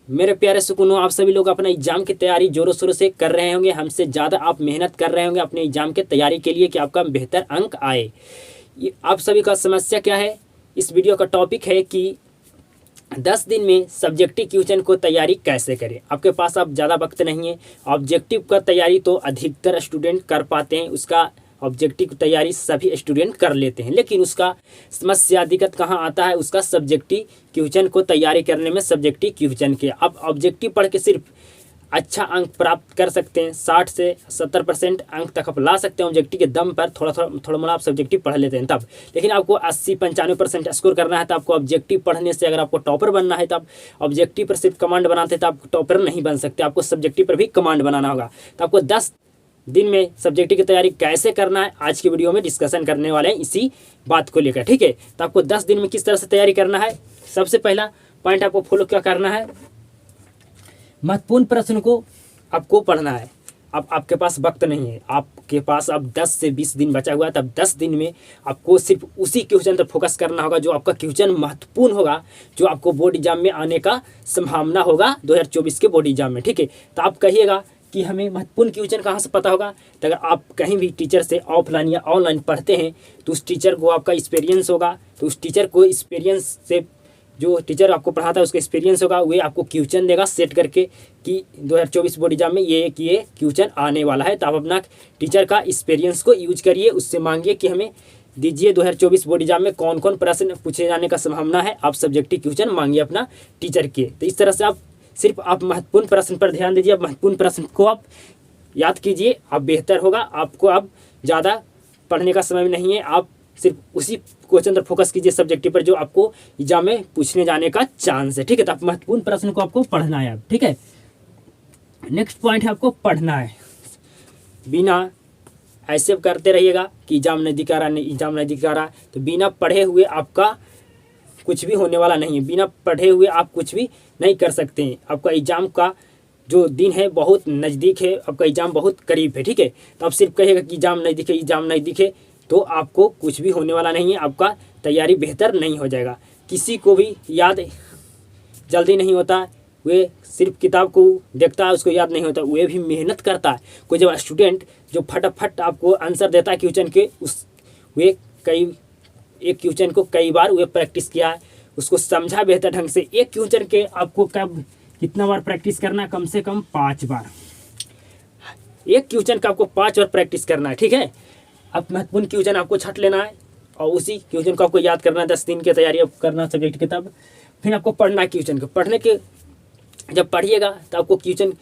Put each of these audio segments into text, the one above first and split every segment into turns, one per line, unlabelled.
मेरे प्यारे सुकूनों, आप सभी लोग अपना एग्जाम की तैयारी जोरों शोरों से कर रहे होंगे। हमसे ज़्यादा आप मेहनत कर रहे होंगे अपने एग्जाम के तैयारी के लिए कि आपका बेहतर अंक आए। ये आप सभी का समस्या क्या है? इस वीडियो का टॉपिक है कि 10 दिन में सब्जेक्टिव क्वेश्चन को तैयारी कैसे करें। आपके पास अब ज़्यादा वक्त नहीं है। ऑब्जेक्टिव का तैयारी तो अधिकतर स्टूडेंट कर पाते हैं, उसका ऑब्जेक्टिव की तैयारी सभी स्टूडेंट कर लेते हैं, लेकिन उसका समस्या दिक्कत कहाँ आता है? उसका सब्जेक्टिव क्वेश्चन को तैयारी करने में। सब्जेक्टिव क्वेश्चन के आप ऑब्जेक्टिव पढ़ के सिर्फ अच्छा अंक प्राप्त कर सकते हैं, 60 से 70% अंक तक आप ला सकते हैं ऑब्जेक्टिव के दम पर। थोड़ा मोड़ा आप सब्जेक्टिव पढ़ लेते हैं तब, लेकिन आपको 80-95% स्कोर करना है तो आपको ऑब्जेक्टिव पढ़ने से, अगर आपको टॉपर बनना है तो आप ऑब्जेक्टिव पर सिर्फ कमांड बनाते हैं तो आप टॉपर नहीं बन सकते, आपको सब्जेक्टिव पर भी कमांड बनाना होगा। तो आपको 10 दिन में सब्जेक्टिव की तैयारी कैसे करना है आज की वीडियो में डिस्कशन करने वाले हैं इसी बात को लेकर, ठीक है। तो आपको 10 दिन में किस तरह से तैयारी करना है, सबसे पहला पॉइंट आपको फॉलो क्या करना है, महत्वपूर्ण प्रश्न को आपको पढ़ना है। अब आपके पास वक्त नहीं है, आपके पास अब 10 से 20 दिन बचा हुआ है, तब 10 दिन में आपको सिर्फ उसी क्वेश्चन पर फोकस करना होगा जो आपका क्वेश्चन महत्वपूर्ण होगा, जो आपको बोर्ड एग्जाम में आने का संभावना होगा 2024 के बोर्ड एग्जाम में, ठीक है। तो आप कहिएगा कि हमें महत्वपूर्ण क्वेश्चन कहाँ से पता होगा? तो अगर आप कहीं भी टीचर से ऑफलाइन या ऑनलाइन पढ़ते हैं तो उस टीचर को आपका एक्सपीरियंस होगा, तो उस टीचर को एक्सपीरियंस से, जो टीचर आपको पढ़ाता है उसका एक्सपीरियंस होगा, वे आपको क्वेश्चन देगा सेट करके कि 2024 बोर्ड एग्जाम में ये क्वेश्चन आने वाला है। तो आप अपना टीचर का एक्सपीरियंस को यूज करिए, उससे मांगिए कि हमें दीजिए 2024 बोर्ड एग्जाम में कौन कौन प्रश्न पूछे जाने का संभावना है। आप सब्जेक्टिव क्वेश्चन मांगिए अपना टीचर के। तो इस तरह से आप सिर्फ आप महत्वपूर्ण प्रश्न पर ध्यान दीजिए, महत्वपूर्ण प्रश्न को आप याद कीजिए, आप बेहतर होगा। आपको अब ज़्यादा पढ़ने का समय नहीं है, आप सिर्फ उसी क्वेश्चन पर फोकस कीजिए सब्जेक्टिव पर जो आपको एग्जाम में पूछने जाने का चांस है, ठीक है। तो आप महत्वपूर्ण प्रश्न को आपको पढ़ना है अब, ठीक है। नेक्स्ट पॉइंट है आपको पढ़ना है, बिना ऐसे करते रहिएगा कि एग्जाम नज़दीक आ रहा, एग्जाम नज़दीक आ रहा, तो बिना पढ़े हुए आपका कुछ भी होने वाला नहीं है। बिना पढ़े हुए आप कुछ भी नहीं कर सकते हैं। आपका एग्ज़ाम का जो दिन है बहुत नज़दीक है, आपका एग्ज़ाम बहुत करीब है, ठीक है। तो आप सिर्फ कहिएगा कि एग्ज़ाम नज़दीक है, एग्ज़ाम नज़दीक है, तो आपको कुछ भी होने वाला नहीं है, आपका तैयारी बेहतर नहीं हो जाएगा। किसी को भी याद जल्दी नहीं होता, वे सिर्फ किताब को देखता है उसको याद नहीं होता, वे भी मेहनत करता है। कोई जब स्टूडेंट जो फटाफट आपको आंसर देता है क्वेश्चन के, वे एक क्वेश्चन को कई बार वे प्रैक्टिस किया है, उसको समझा बेहतर ढंग से। एक क्वेश्चन के आपको कितना बार प्रैक्टिस करना है? कम से कम 5 बार। एक क्वेश्चन का आपको 5 बार प्रैक्टिस करना है, ठीक है। अब महत्वपूर्ण क्वेश्चन आपको छट लेना है और उसी क्वेश्चन को आपको याद करना है। 10 दिन की तैयारी आप करना सब्जेक्ट की, तब फिर आपको पढ़ना है क्वेश्चन को। पढ़ने के जब पढ़िएगा तो आपको क्वेश्चन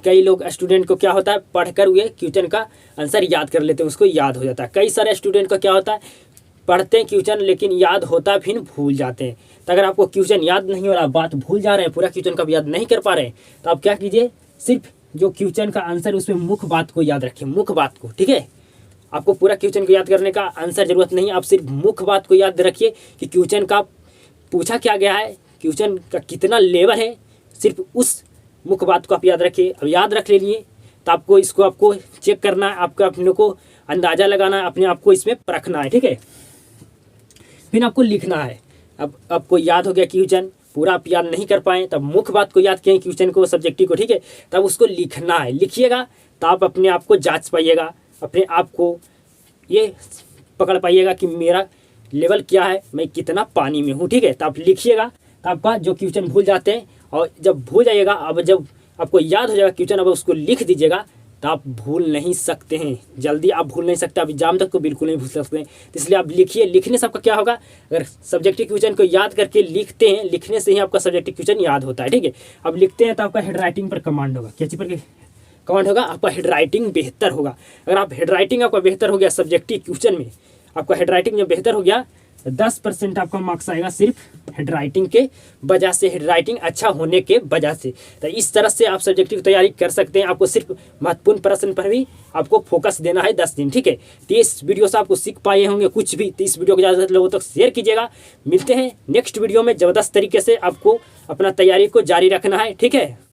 कई लोग स्टूडेंट को क्या होता है, पढ़कर वे क्वेश्चन का आंसर याद कर लेते हैं, उसको याद हो जाता है। कई सारे स्टूडेंट का क्या होता है, पढ़ते हैं क्वेश्चन लेकिन याद होता है फिर भूल जाते हैं। तो अगर आपको क्वेश्चन याद नहीं हो रहा, बात भूल जा रहे हैं, पूरा क्वेश्चन का भी याद नहीं कर पा रहे हैं, तो आप क्या कीजिए, सिर्फ जो क्वेश्चन का आंसर उसमें मुख्य बात को याद रखिए, मुख्य बात को, ठीक है। आपको पूरा क्वेश्चन को याद करने का आंसर जरूरत नहीं, आप सिर्फ मुख्य बात को याद रखिए कि क्वेश्चन का पूछा क्या गया है, क्वेश्चन का कितना लेवल है, सिर्फ उस मुख्य बात को आप याद रखिए। अब याद रख लिए तो आपको इसको आपको चेक करना है, आपको अपने को अंदाज़ा लगाना है, अपने आप को इसमें परखना है, ठीक है। फिर आपको लिखना है। अब आपको याद हो गया क्वेश्चन, पूरा आप याद नहीं कर पाए, तब मुख्य बात को याद किए क्वेश्चन को, सब्जेक्टिव को, ठीक है। तब उसको लिखना है। लिखिएगा तो आप अपने आप को जांच पाइएगा, अपने आप को ये पकड़ पाइएगा कि मेरा लेवल क्या है, मैं कितना पानी में हूँ, ठीक है। तो आप लिखिएगा तो आपका जो क्वेश्चन भूल जाते हैं, और जब भूल जाइएगा, अब जब आपको याद हो जाएगा क्वेश्चन, अब उसको लिख दीजिएगा तो आप भूल नहीं सकते हैं, जल्दी आप भूल नहीं सकते, आप एग्जाम तक तो बिल्कुल नहीं भूल सकते हैं। तो इसलिए आप लिखिए। लिखने से आपका क्या होगा, अगर सब्जेक्टिव क्वेश्चन को याद करके लिखते हैं, लिखने से ही आपका सब्जेक्टिव क्वेश्चन याद होता है, ठीक है। अब लिखते हैं तो आपका हेड राइटिंग पर कमांड होगा। क्या चीज़ पर कमांड होगा? आपका हेड राइटिंग बेहतर होगा। अगर आप हेड राइटिंग आपका बेहतर हो गया सब्जेक्टिव क्वेश्चन में, आपका हेड राइटिंग जब बेहतर हो गया, 10% आपका मार्क्स आएगा सिर्फ हेड राइटिंग के वजह से, हेड राइटिंग अच्छा होने के वजह से। तो इस तरह से आप सब्जेक्टिव तैयारी कर सकते हैं। आपको सिर्फ महत्वपूर्ण प्रश्न पर भी आपको फोकस देना है 10 दिन, ठीक है। तो इस वीडियो से आपको सीख पाए होंगे कुछ भी, तो इस वीडियो को ज़्यादा लोगों तक शेयर कीजिएगा। मिलते हैं नेक्स्ट वीडियो में, ज़बरदस्त तरीके से आपको अपना तैयारी को जारी रखना है, ठीक है।